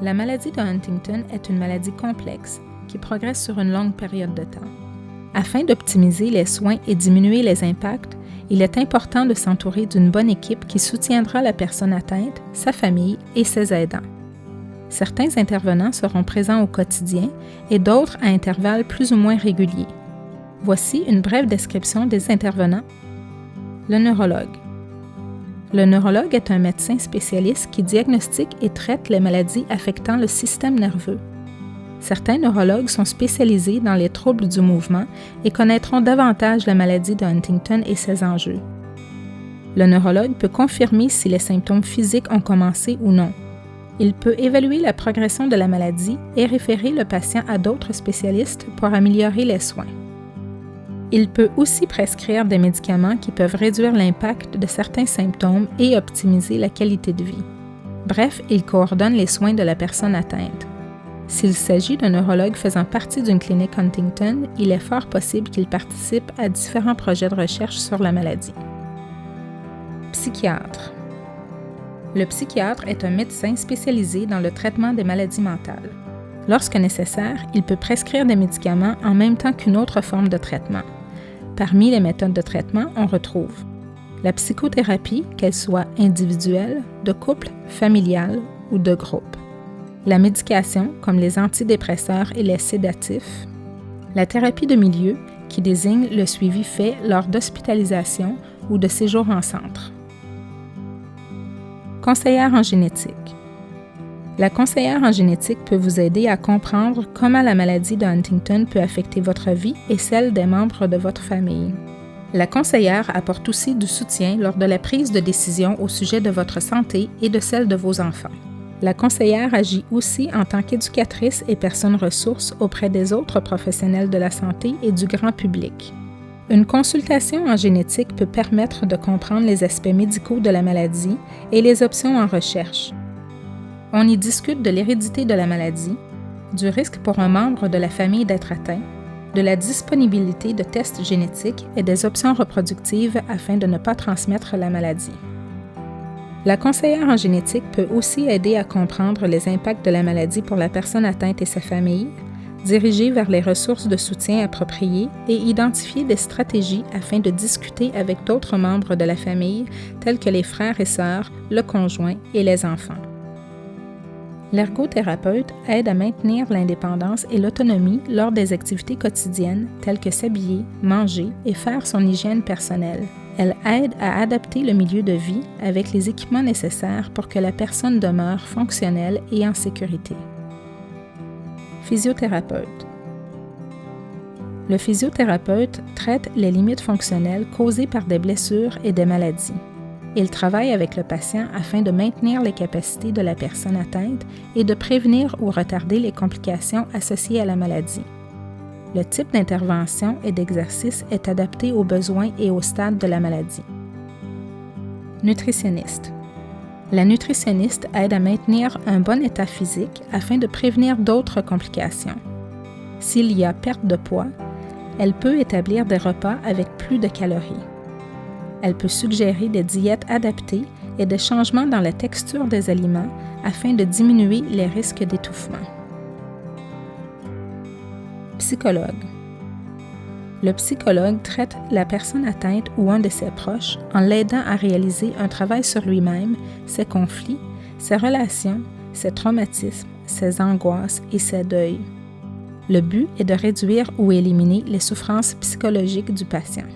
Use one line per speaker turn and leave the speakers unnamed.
La maladie de Huntington est une maladie complexe qui progresse sur une longue période de temps. Afin d'optimiser les soins et diminuer les impacts, il est important de s'entourer d'une bonne équipe qui soutiendra la personne atteinte, sa famille et ses aidants. Certains intervenants seront présents au quotidien et d'autres à intervalles plus ou moins réguliers. Voici une brève description des intervenants. Le neurologue. Le neurologue est un médecin spécialiste qui diagnostique et traite les maladies affectant le système nerveux. Certains neurologues sont spécialisés dans les troubles du mouvement et connaîtront davantage la maladie de Huntington et ses enjeux. Le neurologue peut confirmer si les symptômes physiques ont commencé ou non. Il peut évaluer la progression de la maladie et référer le patient à d'autres spécialistes pour améliorer les soins. Il peut aussi prescrire des médicaments qui peuvent réduire l'impact de certains symptômes et optimiser la qualité de vie. Bref, il coordonne les soins de la personne atteinte. S'il s'agit d'un neurologue faisant partie d'une clinique Huntington, il est fort possible qu'il participe à différents projets de recherche sur la maladie. Psychiatre. Le psychiatre est un médecin spécialisé dans le traitement des maladies mentales. Lorsque nécessaire, il peut prescrire des médicaments en même temps qu'une autre forme de traitement. Parmi les méthodes de traitement, on retrouve la psychothérapie, qu'elle soit individuelle, de couple, familiale ou de groupe. La médication, comme les antidépresseurs et les sédatifs. La thérapie de milieu, qui désigne le suivi fait lors d'hospitalisation ou de séjour en centre. Conseillère en génétique. La conseillère en génétique peut vous aider à comprendre comment la maladie de Huntington peut affecter votre vie et celle des membres de votre famille. La conseillère apporte aussi du soutien lors de la prise de décision au sujet de votre santé et de celle de vos enfants. La conseillère agit aussi en tant qu'éducatrice et personne ressource auprès des autres professionnels de la santé et du grand public. Une consultation en génétique peut permettre de comprendre les aspects médicaux de la maladie et les options en recherche. On y discute de l'hérédité de la maladie, du risque pour un membre de la famille d'être atteint, de la disponibilité de tests génétiques et des options reproductives afin de ne pas transmettre la maladie. La conseillère en génétique peut aussi aider à comprendre les impacts de la maladie pour la personne atteinte et sa famille, diriger vers les ressources de soutien appropriées et identifier des stratégies afin de discuter avec d'autres membres de la famille tels que les frères et sœurs, le conjoint et les enfants. L'ergothérapeute aide à maintenir l'indépendance et l'autonomie lors des activités quotidiennes telles que s'habiller, manger et faire son hygiène personnelle. Elle aide à adapter le milieu de vie avec les équipements nécessaires pour que la personne demeure fonctionnelle et en sécurité. Physiothérapeute. Le physiothérapeute traite les limites fonctionnelles causées par des blessures et des maladies. Il travaille avec le patient afin de maintenir les capacités de la personne atteinte et de prévenir ou retarder les complications associées à la maladie. Le type d'intervention et d'exercice est adapté aux besoins et au stade de la maladie. Nutritionniste. La nutritionniste aide à maintenir un bon état physique afin de prévenir d'autres complications. S'il y a perte de poids, elle peut établir des repas avec plus de calories. Elle peut suggérer des diètes adaptées et des changements dans la texture des aliments afin de diminuer les risques d'étouffement. Psychologue. Le psychologue traite la personne atteinte ou un de ses proches en l'aidant à réaliser un travail sur lui-même, ses conflits, ses relations, ses traumatismes, ses angoisses et ses deuils. Le but est de réduire ou éliminer les souffrances psychologiques du patient.